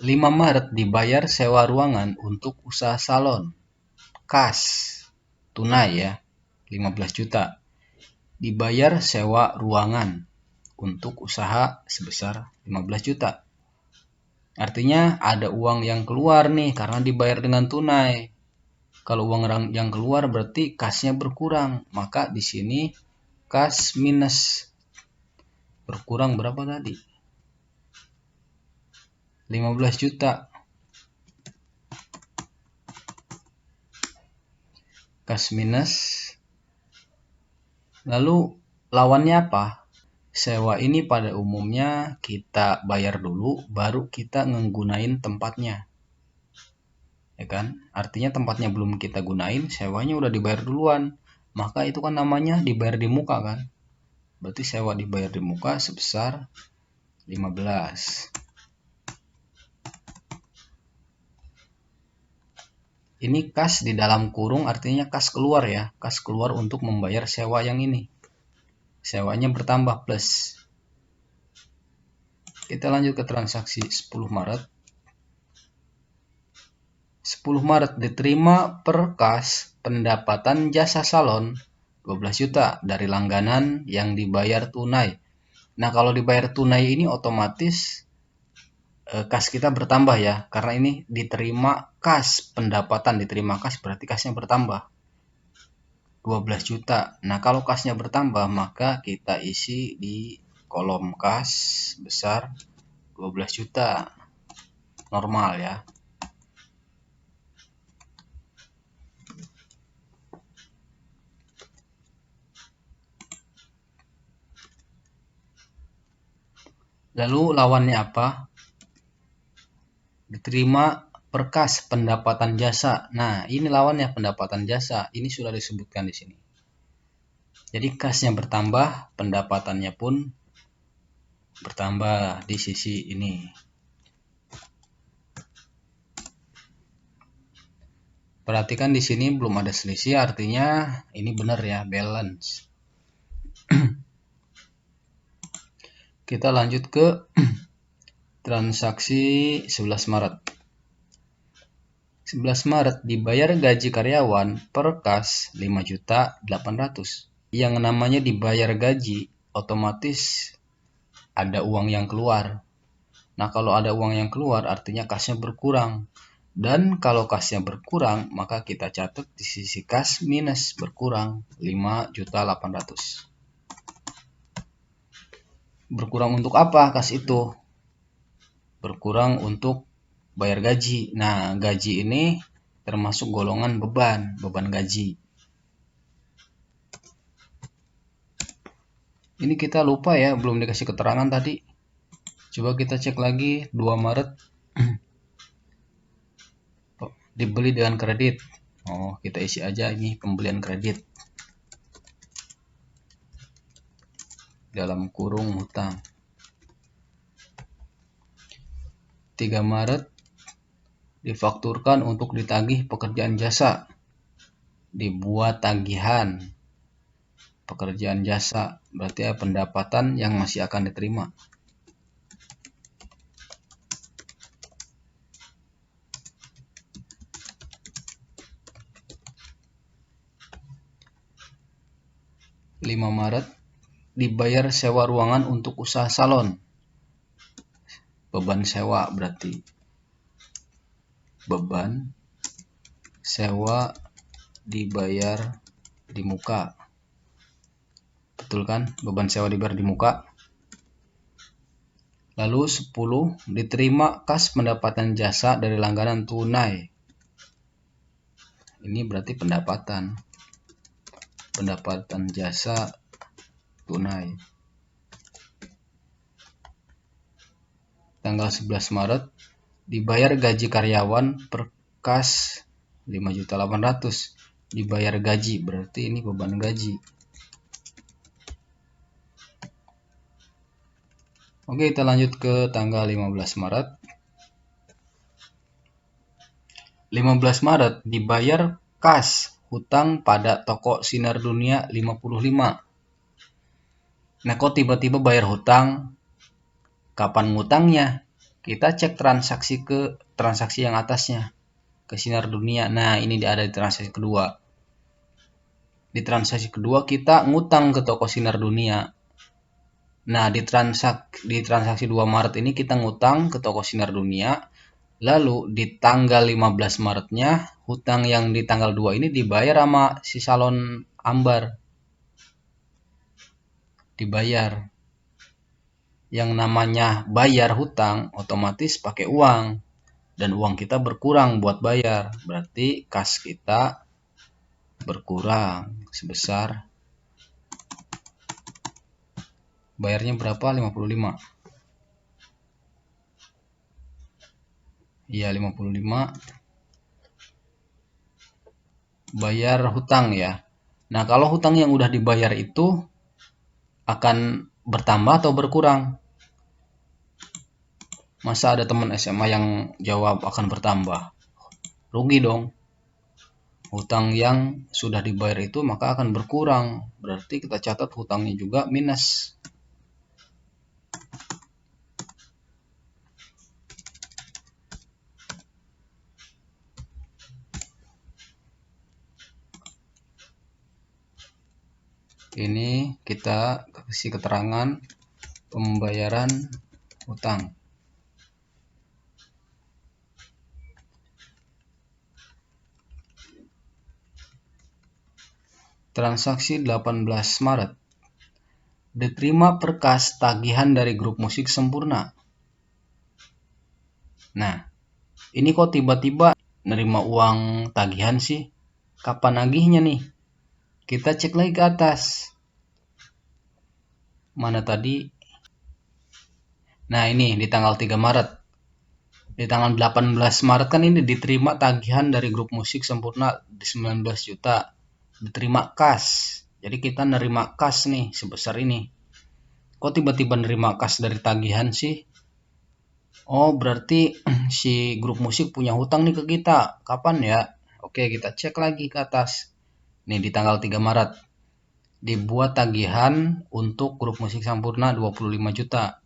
5 Maret dibayar sewa ruangan untuk usaha salon. Kas, tunai ya, 15 juta. Dibayar sewa ruangan untuk usaha sebesar 15 juta. Artinya ada uang yang keluar nih karena dibayar dengan tunai. Kalau uang yang keluar berarti kasnya berkurang. Maka di sini kas minus. Berkurang berapa tadi? 15 juta. Kas minus. Lalu lawannya apa? Sewa ini pada umumnya kita bayar dulu, baru kita nggunain tempatnya. Ya kan? Artinya tempatnya belum kita gunain, sewanya udah dibayar duluan. Maka itu kan namanya dibayar di muka kan? Berarti sewa dibayar di muka sebesar 15. Ini kas di dalam kurung artinya kas keluar ya. Kas keluar untuk membayar sewa yang ini. Sewanya bertambah plus. Kita lanjut ke transaksi 10 Maret. 10 Maret diterima per kas pendapatan jasa salon 12 juta dari langganan yang dibayar tunai. Nah, kalau dibayar tunai ini otomatis kas kita bertambah ya, karena ini diterima kas pendapatan, diterima kas berarti kasnya bertambah 12 juta. Nah, kalau kasnya bertambah maka kita isi di kolom kas besar 12 juta. Normal ya. Lalu lawannya apa? Diterima per kas pendapatan jasa. Nah, ini lawannya pendapatan jasa. Ini sudah disebutkan di sini. Jadi kasnya bertambah, pendapatannya pun bertambah di sisi ini. Perhatikan di sini belum ada selisih, artinya ini benar ya, balance. Kita lanjut ke transaksi 11 Maret. 11 Maret dibayar gaji karyawan per kas 5.800.000. Yang namanya dibayar gaji otomatis ada uang yang keluar. Nah, kalau ada uang yang keluar artinya kasnya berkurang. Dan kalau kasnya berkurang maka kita catat di sisi kas minus berkurang 5.800.000. Berkurang untuk apa kas itu? Berkurang untuk bayar gaji. Nah, gaji ini termasuk golongan beban gaji. Ini kita lupa ya, belum dikasih keterangan tadi. Coba kita cek lagi 2 Maret. Dibeli dengan kredit. Oh, kita isi aja ini pembelian kredit. Dalam kurung hutang. 3 Maret difakturkan untuk ditagih pekerjaan jasa. Dibuat tagihan pekerjaan jasa, berarti ya pendapatan yang masih akan diterima. (5 Maret dibayar sewa ruangan untuk usaha salon. Beban sewa berarti. Beban sewa dibayar di muka. Betul kan? Beban sewa dibayar di muka. Lalu 10 diterima kas pendapatan jasa dari langganan tunai. Ini berarti pendapatan jasa tunai. Tanggal 11 Maret dibayar gaji karyawan per kas 5.800.000. Dibayar gaji berarti ini beban gaji. Oke, kita lanjut ke tanggal 15 Maret. 15 Maret dibayar kas hutang pada toko Sinar Dunia 55. Nah, kok tiba-tiba bayar hutang? Kapan ngutangnya? Kita cek transaksi yang atasnya, ke Sinar Dunia. Nah, ini ada di transaksi kedua. Di transaksi kedua kita ngutang ke toko Sinar Dunia. Nah, di transaksi 2 Maret ini kita ngutang ke toko Sinar Dunia. Lalu di tanggal 15 Maretnya, hutang yang di tanggal 2 ini dibayar sama si salon ambar. Dibayar. Yang namanya bayar hutang otomatis pakai uang. Dan uang kita berkurang buat bayar. Berarti kas kita berkurang sebesar, bayarnya berapa? 55. Iya, 55 bayar hutang ya. Nah, kalau hutang yang udah dibayar itu akan bertambah atau berkurang? Masa ada teman SMA yang jawab akan bertambah? Rugi dong. Hutang yang sudah dibayar itu maka akan berkurang. Berarti kita catat hutangnya juga minus. Ini kita kasih keterangan pembayaran hutang. Transaksi 18 Maret. Diterima berkas tagihan dari grup musik Sempurna. Nah, ini kok tiba-tiba nerima uang tagihan sih? Kapan nagihnya nih? Kita cek lagi ke atas. Mana tadi? Nah, ini di tanggal 3 Maret. Di tanggal 18 Maret kan ini diterima tagihan dari grup musik Sempurna di 19 juta. Diterima kas. Jadi kita nerima kas nih sebesar ini. Kok tiba-tiba nerima kas dari tagihan sih? Oh, berarti si grup musik punya hutang nih ke kita. Kapan ya? Oke, kita cek lagi ke atas. Nih di tanggal 3 Maret. Dibuat tagihan untuk grup musik Sempurna 25 juta.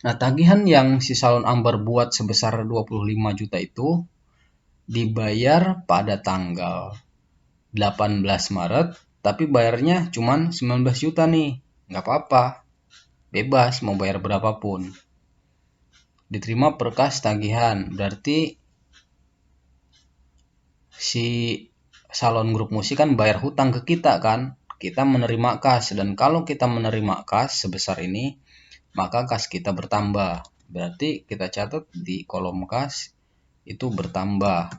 Nah, tagihan yang si salon ambar buat sebesar 25 juta itu dibayar pada tanggal 18 Maret, tapi bayarnya cuma 19 juta nih. Nggak apa-apa. Bebas mau bayar berapapun. Diterima berkas tagihan. Berarti si salon grup musik kan bayar hutang ke kita kan, kita menerima kas, dan kalau kita menerima kas sebesar ini maka kas kita bertambah. Berarti kita catat di kolom kas itu bertambah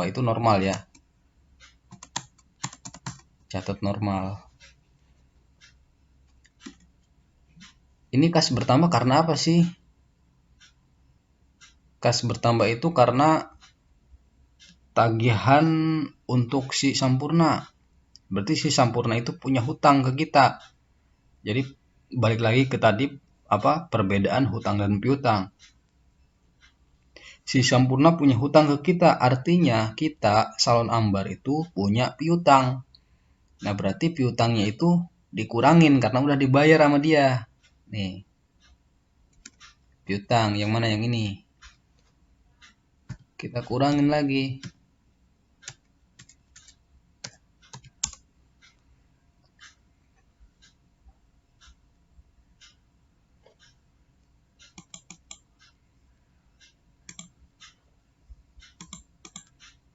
itu normal ya, catat normal. Ini kas bertambah karena apa sih? Kas bertambah itu karena tagihan untuk si Sampurna. Berarti si Sampurna itu punya hutang ke kita. Jadi balik lagi ke tadi perbedaan hutang dan piutang. Si Sampurna punya hutang ke kita, artinya kita salon ambar itu punya piutang. Nah, berarti piutangnya itu dikurangin karena udah dibayar sama dia. Nih. Piutang yang mana, yang ini? Kita kurangin lagi.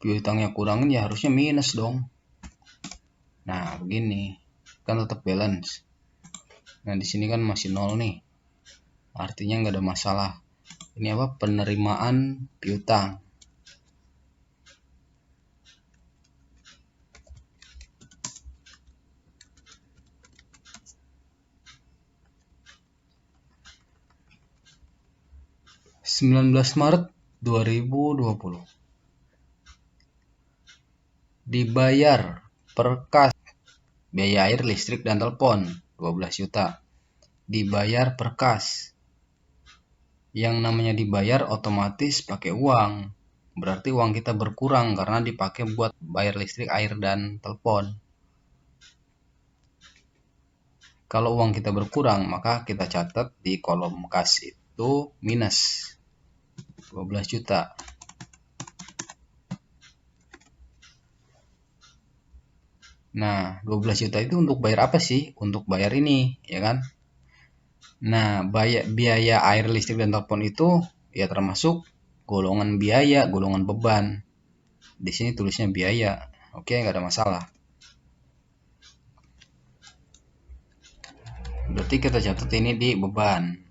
Piutangnya kurangin ya harusnya minus dong. Nah, begini. Kan tetap balance. Nah, di sini kan masih nol nih. Artinya nggak ada masalah. Ini apa? Penerimaan piutang. Maret 2020. Dibayar per kas biaya air, listrik, dan telepon 12 juta. Dibayar per kas. Yang namanya dibayar otomatis pakai uang. Berarti uang kita berkurang karena dipakai buat bayar listrik, air, dan telepon. Kalau uang kita berkurang, maka kita catat di kolom kas itu minus 12 juta. Nah, 12 juta itu untuk bayar apa sih? Untuk bayar ini, ya kan? Nah, biaya air, listrik, dan telepon itu ya termasuk golongan biaya, golongan beban. Di sini tulisnya biaya. Oke, nggak ada masalah. Berarti kita catat ini di beban.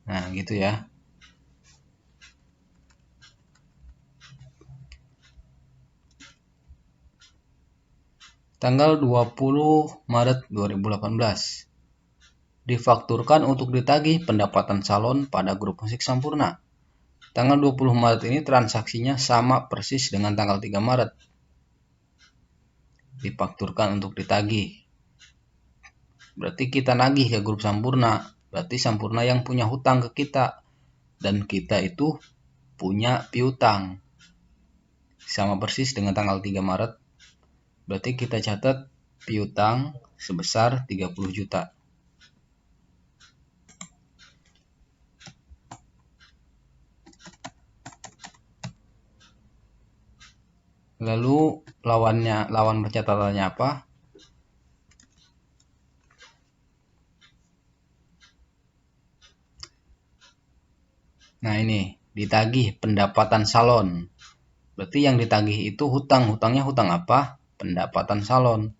Nah, gitu ya. Tanggal 20 Maret 2018. Difakturkan untuk ditagih pendapatan salon pada grup musik Sampurna. Tanggal 20 Maret ini transaksinya sama persis dengan tanggal 3 Maret. Difakturkan untuk ditagih. Berarti kita nagih ke grup Sampurna. Berarti Sampurna yang punya hutang ke kita. Dan kita itu punya piutang. Sama persis dengan tanggal 3 Maret. Berarti kita catat piutang sebesar 30 juta. Lalu lawan pencatatannya apa? Nah, ini ditagih pendapatan salon. Berarti yang ditagih itu hutang. Hutangnya hutang apa? Pendapatan salon.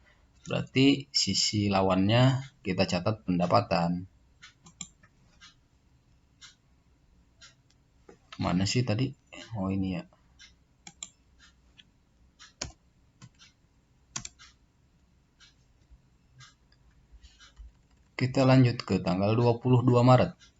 Berarti sisi lawannya kita catat pendapatan. Mana sih tadi? Oh, ini ya. Kita lanjut ke tanggal 22 Maret.